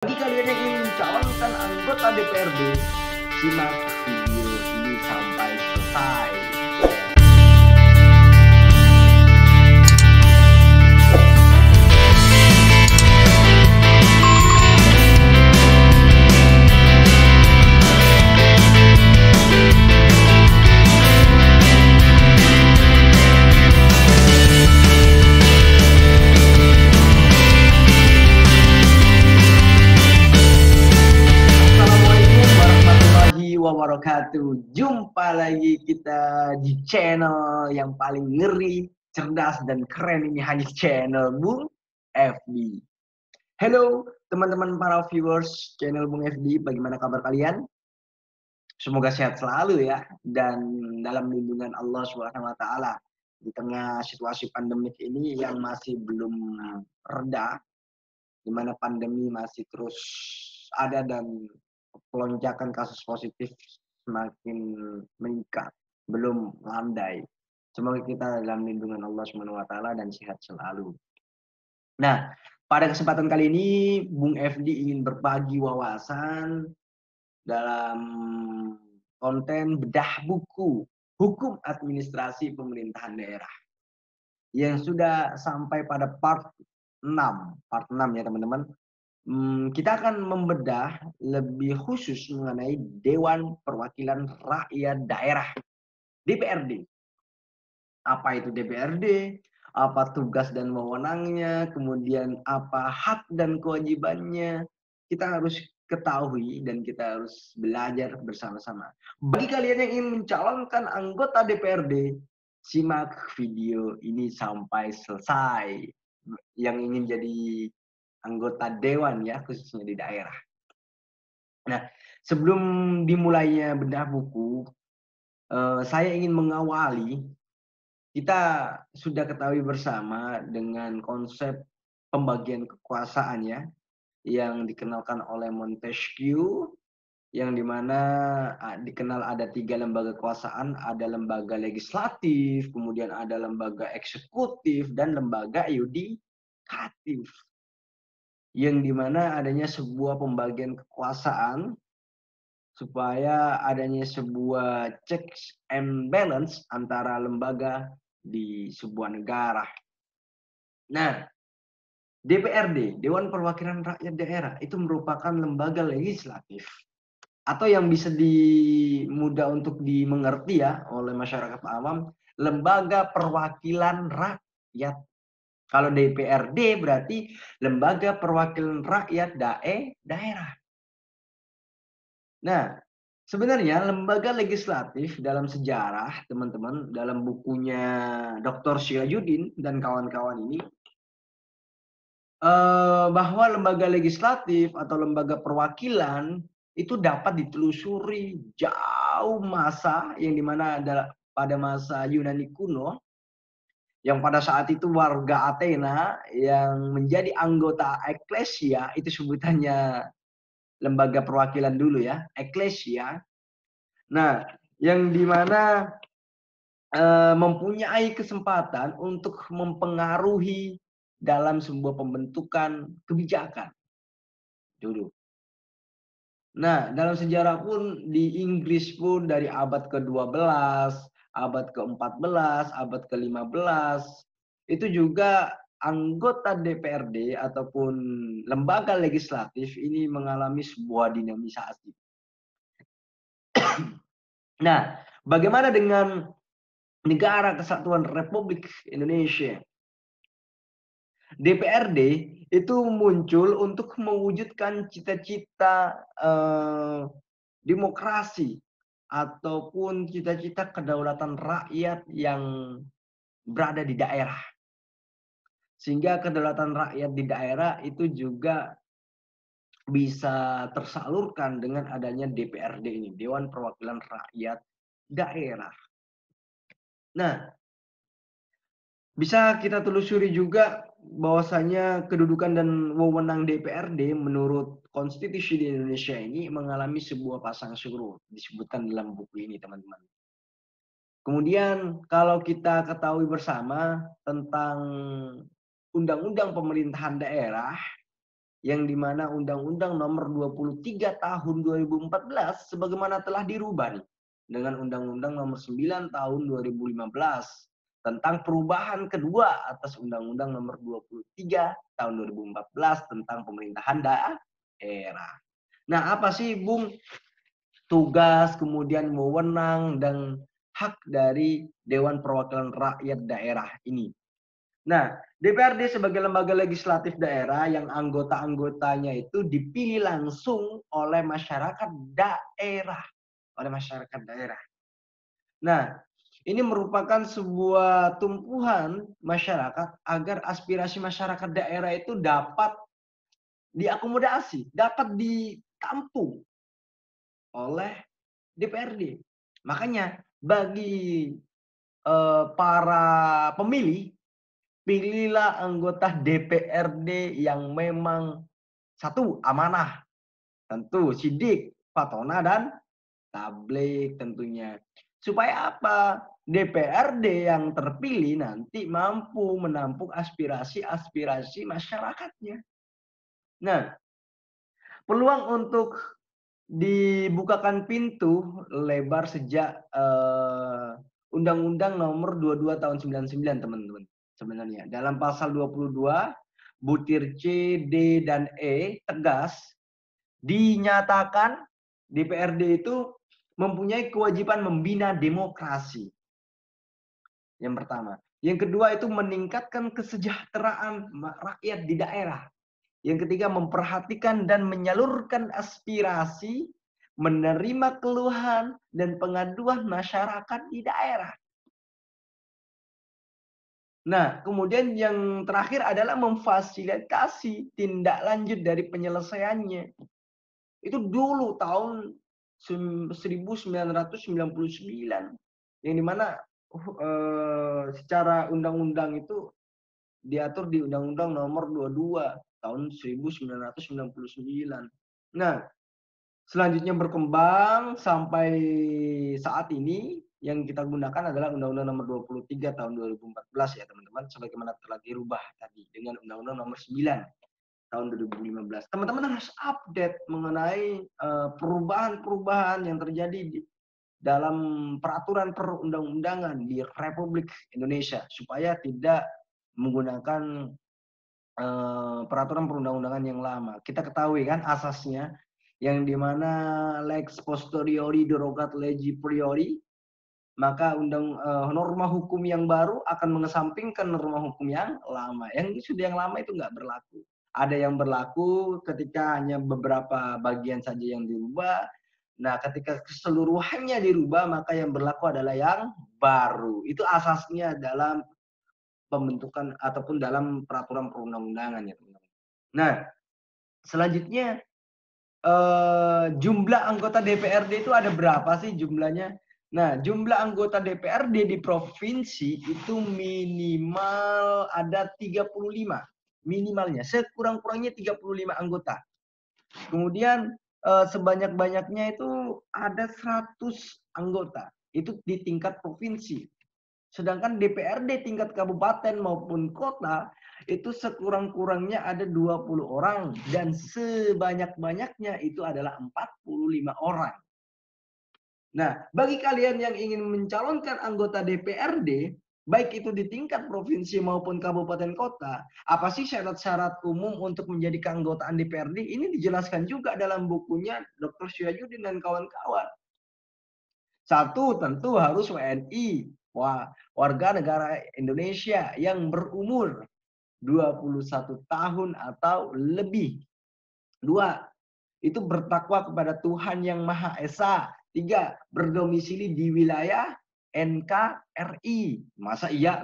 Bagi kalian yang ingin mencalonkan anggota DPRD, simak video ini sampai selesai. Wabarakatuh. Jumpa lagi kita di channel yang paling ngeri, cerdas, dan keren ini, hanya channel Bung FB. Halo teman-teman para viewers channel Bung FB, bagaimana kabar kalian? Semoga sehat selalu ya, dan dalam lindungan Allah SWT di tengah situasi pandemik ini yang masih belum reda, di mana pandemi masih terus ada dan lonjakan kasus positif semakin meningkat, belum landai. Semoga kita dalam lindungan Allah SWT dan sehat selalu. Nah, pada kesempatan kali ini Bung FD ingin berbagi wawasan dalam konten bedah buku Hukum Administrasi Pemerintahan Daerah yang sudah sampai pada part 6 ya teman-teman. Kita akan membedah lebih khusus mengenai Dewan Perwakilan Rakyat Daerah, DPRD. Apa itu DPRD? Apa tugas dan wewenangnya? Kemudian apa hak dan kewajibannya? Kita harus ketahui dan kita harus belajar bersama-sama. Bagi kalian yang ingin mencalonkan anggota DPRD, simak video ini sampai selesai. Yang ingin jadi anggota dewan ya, khususnya di daerah. Nah, sebelum dimulainya bedah buku, saya ingin mengawali. Kita sudah ketahui bersama dengan konsep pembagian kekuasaan ya, yang dikenalkan oleh Montesquieu, yang dimana dikenal ada 3 lembaga kekuasaan, ada lembaga legislatif, kemudian ada lembaga eksekutif, dan lembaga yudikatif. Yang dimana adanya sebuah pembagian kekuasaan supaya adanya sebuah checks and balance antara lembaga di sebuah negara. Nah, DPRD, Dewan Perwakilan Rakyat Daerah, itu merupakan lembaga legislatif atau yang bisa mudah untuk dimengerti ya oleh masyarakat awam, lembaga perwakilan rakyat. Kalau DPRD berarti lembaga perwakilan rakyat daerah. Nah, sebenarnya lembaga legislatif dalam sejarah, teman-teman, dalam bukunya Dr. Sirajuddin dan kawan-kawan ini, bahwa lembaga legislatif atau lembaga perwakilan itu dapat ditelusuri jauh masa, yang dimana adalah pada masa Yunani kuno, yang pada saat itu warga Athena yang menjadi anggota eklesia, itu sebutannya lembaga perwakilan dulu ya, eklesia. Nah, yang dimana mempunyai kesempatan untuk mempengaruhi dalam sebuah pembentukan kebijakan dulu. Nah, dalam sejarah pun di Inggris pun dari abad ke-12, abad ke-14, abad ke-15, itu juga anggota DPRD ataupun lembaga legislatif ini mengalami sebuah dinamisasi. Nah, bagaimana dengan Negara Kesatuan Republik Indonesia? DPRD itu muncul untuk mewujudkan cita-cita demokrasi ataupun cita-cita kedaulatan rakyat yang berada di daerah. Sehingga kedaulatan rakyat di daerah itu juga bisa tersalurkan dengan adanya DPRD ini, Dewan Perwakilan Rakyat Daerah. Nah, bisa kita telusuri juga bahwasanya kedudukan dan wewenang DPRD menurut konstitusi di Indonesia ini mengalami sebuah pasang surut, disebutkan dalam buku ini, teman-teman. Kemudian kalau kita ketahui bersama tentang Undang-Undang Pemerintahan Daerah, yang dimana Undang-Undang Nomor 23 Tahun 2014 sebagaimana telah dirubah nih dengan Undang-Undang Nomor 9 Tahun 2015 tentang perubahan kedua atas Undang-Undang Nomor 23 Tahun 2014 tentang pemerintahan daerah. Nah, apa sih Bung tugas, kemudian wewenang dan hak dari Dewan Perwakilan Rakyat Daerah ini? Nah, DPRD sebagai lembaga legislatif daerah yang anggota-anggotanya itu dipilih langsung oleh masyarakat daerah, oleh masyarakat daerah. Nah, ini merupakan sebuah tumpuan masyarakat agar aspirasi masyarakat daerah itu dapat diakomodasi, dapat ditampung oleh DPRD. Makanya bagi para pemilih, pilihlah anggota DPRD yang memang satu amanah, tentu sidik, fatona dan tabligh tentunya. Supaya apa? DPRD yang terpilih nanti mampu menampung aspirasi-aspirasi masyarakatnya. Nah, peluang untuk dibukakan pintu lebar sejak Undang-Undang Nomor 22 Tahun 99 teman-teman. Sebenarnya dalam pasal 22 butir C, D, dan E tegas dinyatakan DPRD itu mempunyai kewajiban membina demokrasi. Yang pertama. Yang kedua itu meningkatkan kesejahteraan rakyat di daerah. Yang ketiga memperhatikan dan menyalurkan aspirasi, menerima keluhan dan pengaduan masyarakat di daerah. Nah, kemudian yang terakhir adalah memfasilitasi tindak lanjut dari penyelesaiannya. Itu dulu tahun 1999 yang dimana secara undang-undang itu diatur di Undang-Undang Nomor 22 tahun 1999. Nah, selanjutnya berkembang sampai saat ini yang kita gunakan adalah Undang-Undang Nomor 23 tahun 2014 ya teman-teman, sebagaimana telah dirubah tadi dengan Undang-Undang Nomor 9 tahun 2015. Teman-teman harus update mengenai perubahan-perubahan yang terjadi di dalam peraturan perundang-undangan di Republik Indonesia supaya tidak menggunakan peraturan perundang-undangan yang lama. Kita ketahui kan asasnya yang dimana lex posteriori derogat legi priori, maka norma hukum yang baru akan mengesampingkan norma hukum yang lama. Yang sudah yang lama itu nggak berlaku. Ada yang berlaku ketika hanya beberapa bagian saja yang dirubah. Nah, ketika keseluruhannya dirubah, maka yang berlaku adalah yang baru. Itu asasnya dalam pembentukan ataupun dalam peraturan perundang-undangan ya teman-teman. Nah, selanjutnya jumlah anggota DPRD itu ada berapa sih jumlahnya? Nah, jumlah anggota DPRD di provinsi itu minimal ada 35. Minimalnya, sekurang-kurangnya 35 anggota. Kemudian sebanyak-banyaknya itu ada 100 anggota. Itu di tingkat provinsi. Sedangkan DPRD tingkat kabupaten maupun kota itu sekurang-kurangnya ada 20 orang dan sebanyak-banyaknya itu adalah 45 orang. Nah, bagi kalian yang ingin mencalonkan anggota DPRD, baik itu di tingkat provinsi maupun kabupaten kota, apa sih syarat-syarat umum untuk menjadi keanggotaan DPRD? Ini dijelaskan juga dalam bukunya Dr. Syahjudin dan kawan-kawan. Satu, tentu harus WNI, warga negara Indonesia yang berumur 21 tahun atau lebih. Dua, itu bertakwa kepada Tuhan Yang Maha Esa. Tiga, berdomisili di wilayah NKRI. Masa iya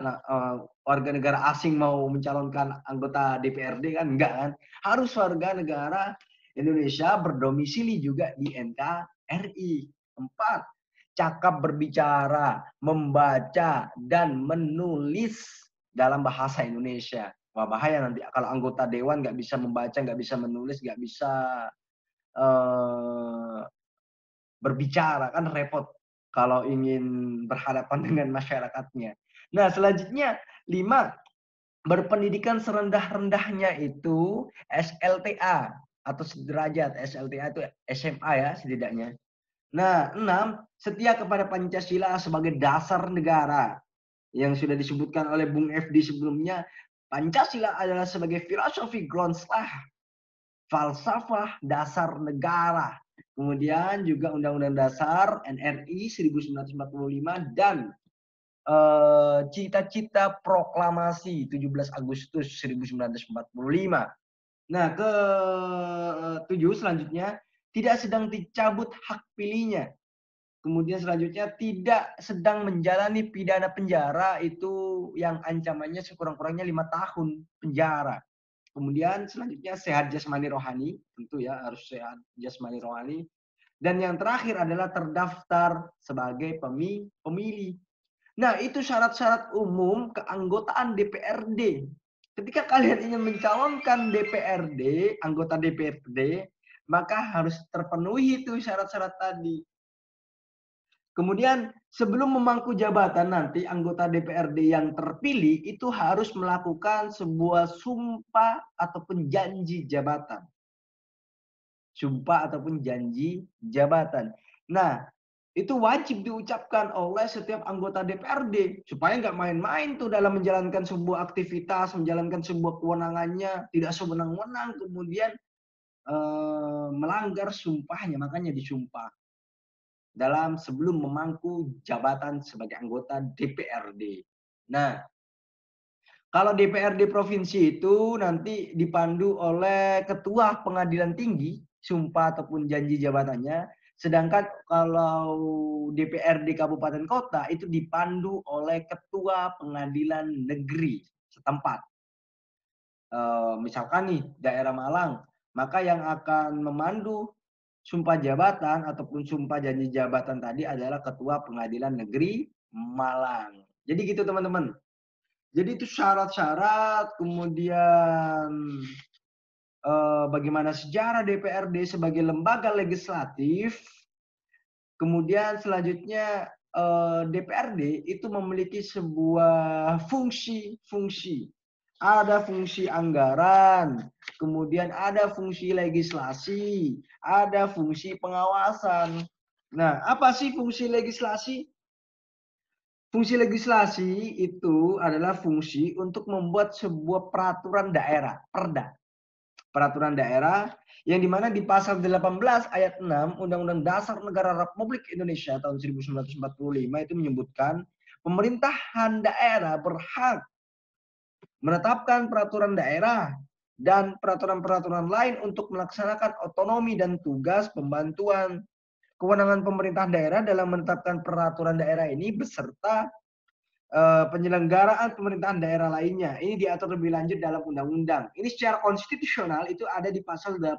warga negara asing mau mencalonkan anggota DPRD kan? Enggak kan? Harus warga negara Indonesia berdomisili juga di NKRI. Empat, cakap berbicara, membaca, dan menulis dalam bahasa Indonesia. Wah, bahaya nanti kalau anggota dewan nggak bisa membaca, nggak bisa menulis, nggak bisa berbicara, kan repot kalau ingin berhadapan dengan masyarakatnya. Nah, selanjutnya 5, berpendidikan serendah-rendahnya itu SLTA atau sederajat. SLTA itu SMA ya setidaknya. Nah, 6, setia kepada Pancasila sebagai dasar negara. Yang sudah disebutkan oleh Bung FD sebelumnya, Pancasila adalah sebagai filosofi Grundslag, falsafah dasar negara. Kemudian juga Undang-Undang Dasar NRI 1945 dan cita-cita proklamasi 17 Agustus 1945. Nah, ke-7 selanjutnya, tidak sedang dicabut hak pilihnya. Kemudian selanjutnya, tidak sedang menjalani pidana penjara itu yang ancamannya sekurang-kurangnya 5 tahun penjara. Kemudian selanjutnya sehat jasmani rohani, tentu ya harus sehat jasmani rohani. Dan yang terakhir adalah terdaftar sebagai pemilih. Nah, itu syarat-syarat umum keanggotaan DPRD. Ketika kalian ingin mencalonkan DPRD, anggota DPRD, maka harus terpenuhi itu syarat-syarat tadi. Kemudian sebelum memangku jabatan nanti anggota DPRD yang terpilih itu harus melakukan sebuah sumpah ataupun janji jabatan. Sumpah ataupun janji jabatan. Nah, itu wajib diucapkan oleh setiap anggota DPRD supaya nggak main-main tuh dalam menjalankan sebuah aktivitas, menjalankan sebuah kewenangannya, tidak sewenang-wenang kemudian melanggar sumpahnya, makanya disumpah dalam sebelum memangku jabatan sebagai anggota DPRD. Nah, kalau DPRD provinsi itu nanti dipandu oleh ketua pengadilan tinggi, sumpah ataupun janji jabatannya. Sedangkan kalau DPRD kabupaten kota itu dipandu oleh ketua pengadilan negeri setempat. Misalkan nih daerah Malang, maka yang akan memandu sumpah jabatan ataupun sumpah janji jabatan tadi adalah ketua pengadilan negeri Malang. Jadi gitu teman-teman. Jadi itu syarat-syarat, kemudian bagaimana sejarah DPRD sebagai lembaga legislatif, kemudian selanjutnya DPRD itu memiliki sebuah fungsi-fungsi. Ada fungsi anggaran, kemudian ada fungsi legislasi, ada fungsi pengawasan. Nah, apa sih fungsi legislasi? Fungsi legislasi itu adalah fungsi untuk membuat sebuah peraturan daerah, perda. Peraturan daerah yang dimana di pasal 18 ayat 6 Undang-Undang Dasar Negara Republik Indonesia tahun 1945 itu menyebutkan pemerintahan daerah berhak menetapkan peraturan daerah dan peraturan-peraturan lain untuk melaksanakan otonomi dan tugas pembantuan. Kewenangan pemerintah daerah dalam menetapkan peraturan daerah ini beserta penyelenggaraan pemerintahan daerah lainnya. Ini diatur lebih lanjut dalam undang-undang. Ini secara konstitusional itu ada di pasal 18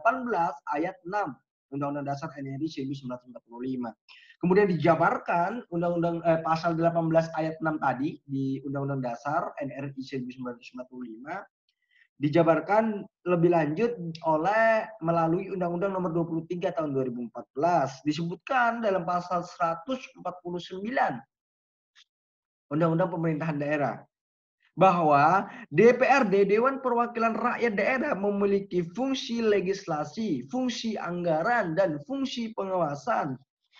ayat 6 Undang-Undang Dasar NRI 1945. Kemudian dijabarkan undang-undang pasal 18 ayat 6 tadi di Undang-Undang Dasar NRI 1945 dijabarkan lebih lanjut oleh melalui Undang-Undang Nomor 23 tahun 2014. Disebutkan dalam pasal 149 Undang-Undang Pemerintahan Daerah bahwa DPRD Dewan Perwakilan Rakyat Daerah memiliki fungsi legislasi, fungsi anggaran, dan fungsi pengawasan.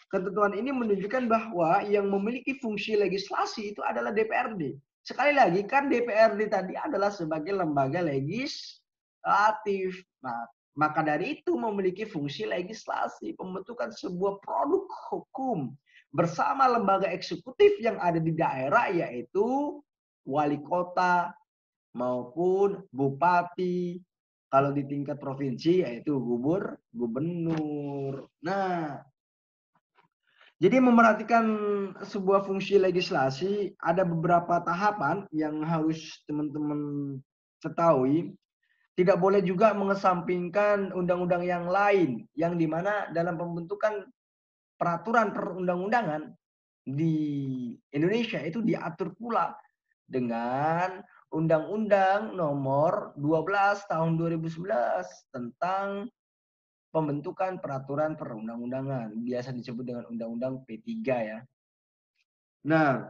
Ketentuan ini menunjukkan bahwa yang memiliki fungsi legislasi itu adalah DPRD. Sekali lagi kan DPRD tadi adalah sebagai lembaga legislatif. Nah, maka dari itu memiliki fungsi legislasi, pembentukan sebuah produk hukum bersama lembaga eksekutif yang ada di daerah yaitu wali kota maupun bupati. Kalau di tingkat provinsi yaitu gubernur. Nah, jadi memerhatikan sebuah fungsi legislasi ada beberapa tahapan yang harus teman-teman ketahui. Tidak boleh juga mengesampingkan undang-undang yang lain yang dimana dalam pembentukan peraturan perundang-undangan di Indonesia itu diatur pula dengan Undang-Undang Nomor 12 Tahun 2011 tentang pembentukan peraturan perundang-undangan. Biasa disebut dengan Undang-Undang P3 ya. Nah,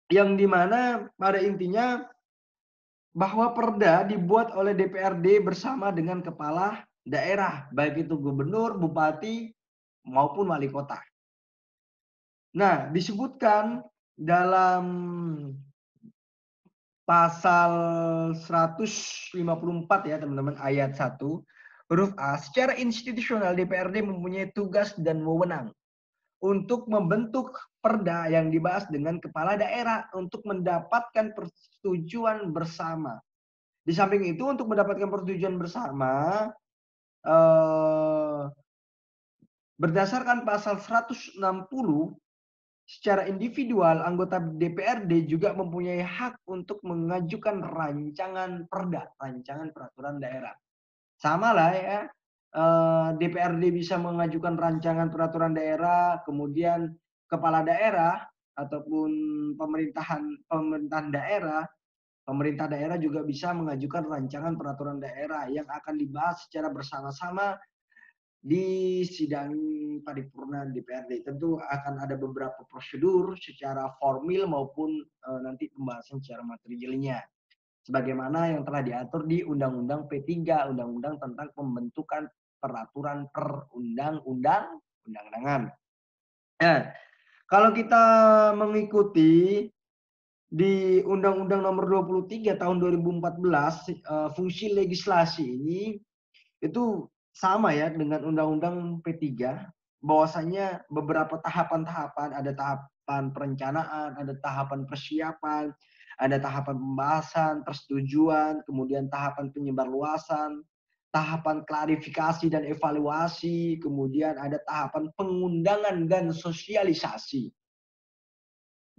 yang dimana pada intinya bahwa perda dibuat oleh DPRD bersama dengan kepala daerah, baik itu gubernur, bupati, maupun wali kota. Nah, disebutkan dalam pasal 154 ya teman-teman, ayat 1, huruf A, secara institusional DPRD mempunyai tugas dan wewenang untuk membentuk perda yang dibahas dengan kepala daerah untuk mendapatkan persetujuan bersama. Di samping itu untuk mendapatkan persetujuan bersama, berdasarkan pasal 160, secara individual anggota DPRD juga mempunyai hak untuk mengajukan rancangan perda, rancangan peraturan daerah. Sama lah ya, DPRD bisa mengajukan rancangan peraturan daerah, kemudian kepala daerah ataupun pemerintah daerah juga bisa mengajukan rancangan peraturan daerah yang akan dibahas secara bersama-sama di sidang paripurna DPRD. Tentu akan ada beberapa prosedur secara formil maupun nanti pembahasan secara materialnya. Sebagaimana yang telah diatur di Undang-Undang P3, Undang-Undang tentang pembentukan peraturan perundang-undangan. Nah, kalau kita mengikuti di Undang-Undang Nomor 23 Tahun 2014, fungsi legislasi ini itu sama ya dengan Undang-Undang P3, bahwasanya beberapa tahapan-tahapan, ada tahapan perencanaan, ada tahapan persiapan, ada tahapan pembahasan, persetujuan, kemudian tahapan penyebarluasan, tahapan klarifikasi dan evaluasi, kemudian ada tahapan pengundangan dan sosialisasi.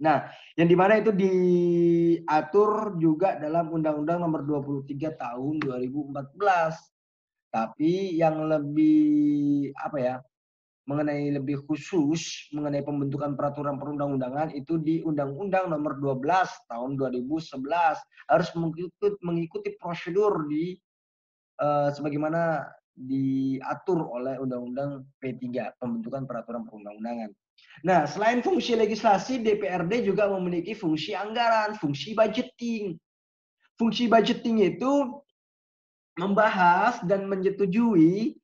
Nah, yang dimana itu diatur juga dalam Undang-Undang Nomor 23 Tahun 2014. Tapi yang lebih mengenai lebih khusus mengenai pembentukan peraturan perundang-undangan itu di Undang-Undang Nomor 12 Tahun 2011 harus mengikuti prosedur sebagaimana diatur oleh Undang-Undang P3 pembentukan peraturan perundang-undangan. Nah, selain fungsi legislasi, DPRD juga memiliki fungsi anggaran, fungsi budgeting. Fungsi budgeting itu membahas dan menyetujui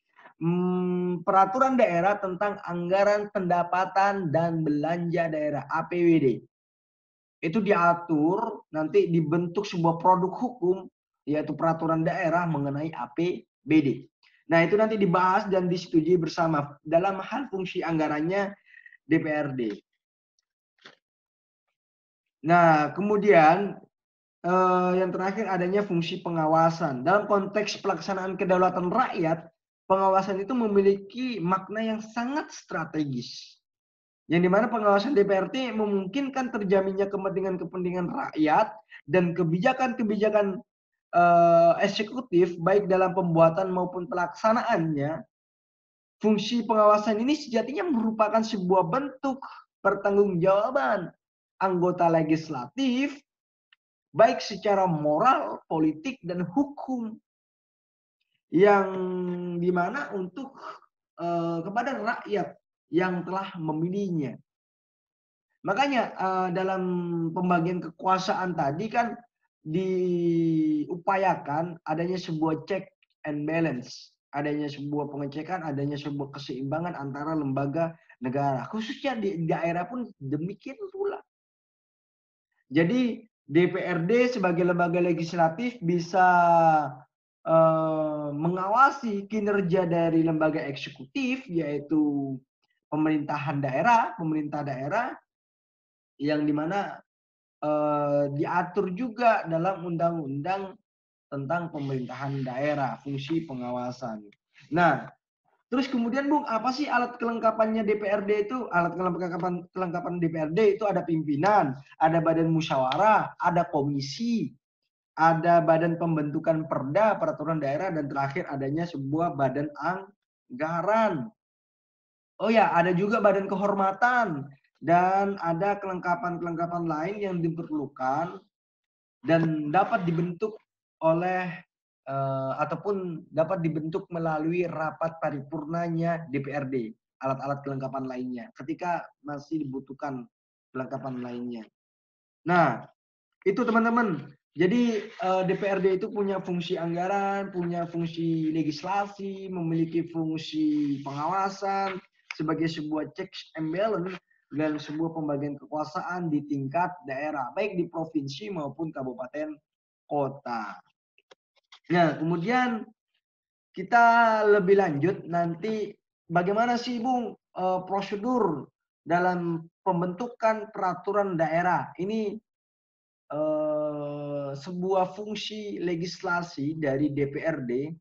peraturan daerah tentang anggaran pendapatan dan belanja daerah (APBD). Itu diatur nanti dibentuk sebuah produk hukum yaitu peraturan daerah mengenai APBD. Nah, itu nanti dibahas dan disetujui bersama dalam hal fungsi anggarannya DPRD. Nah, kemudian yang terakhir adanya fungsi pengawasan. Dalam konteks pelaksanaan kedaulatan rakyat, pengawasan itu memiliki makna yang sangat strategis. Yang dimana pengawasan DPRD memungkinkan terjaminnya kepentingan-kepentingan rakyat dan kebijakan-kebijakan eksekutif baik dalam pembuatan maupun pelaksanaannya. Fungsi pengawasan ini sejatinya merupakan sebuah bentuk pertanggungjawaban anggota legislatif baik secara moral, politik, dan hukum yang dimana untuk kepada rakyat yang telah memilihnya. Makanya dalam pembagian kekuasaan tadi kan diupayakan adanya sebuah check and balance, adanya sebuah pengecekan, adanya sebuah keseimbangan antara lembaga negara, khususnya di daerah pun demikian pula. Jadi DPRD sebagai lembaga legislatif bisa mengawasi kinerja dari lembaga eksekutif yaitu pemerintah daerah yang dimana diatur juga dalam undang-undang tentang pemerintahan daerah, fungsi pengawasan. Nah, terus kemudian Bung, apa sih alat kelengkapannya DPRD itu? Alat kelengkapan DPRD itu ada pimpinan, ada badan musyawarah, ada komisi, ada badan pembentukan perda, peraturan daerah, dan terakhir adanya sebuah badan anggaran. Oh ya, ada juga badan kehormatan dan ada kelengkapan-kelengkapan lain yang diperlukan dan dapat dibentuk oleh ataupun dapat dibentuk melalui rapat paripurnanya DPRD, alat-alat kelengkapan lainnya ketika masih dibutuhkan kelengkapan lainnya. Nah, itu teman-teman Jadi DPRD itu punya fungsi anggaran, punya fungsi legislasi, memiliki fungsi pengawasan sebagai sebuah checks and balance dan sebuah pembagian kekuasaan di tingkat daerah, baik di provinsi maupun kabupaten kota. Nah, kemudian kita lebih lanjut nanti bagaimana sih Bung prosedur dalam pembentukan peraturan daerah. Ini sebuah fungsi legislasi dari DPRD,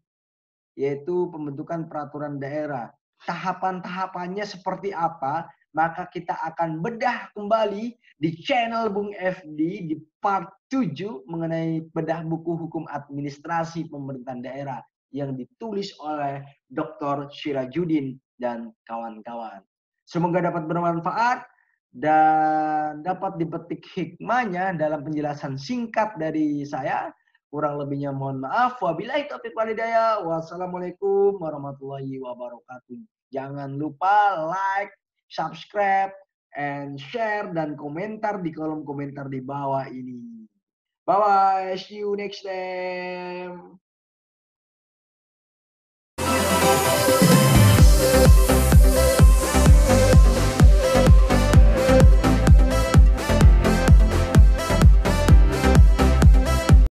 yaitu pembentukan peraturan daerah. Tahapan-tahapannya seperti apa? Maka kita akan bedah kembali di channel Bung FD di part 7 mengenai bedah buku hukum administrasi pemerintahan daerah yang ditulis oleh Dr. Syirajudin dan kawan-kawan. Semoga dapat bermanfaat dan dapat dipetik hikmahnya dalam penjelasan singkat dari saya. Kurang lebihnya mohon maaf. Wabillahi taufiq walhidayah. Wassalamualaikum warahmatullahi wabarakatuh. Jangan lupa like, subscribe, and share dan komentar di kolom komentar di bawah ini. Bye bye. See you next time.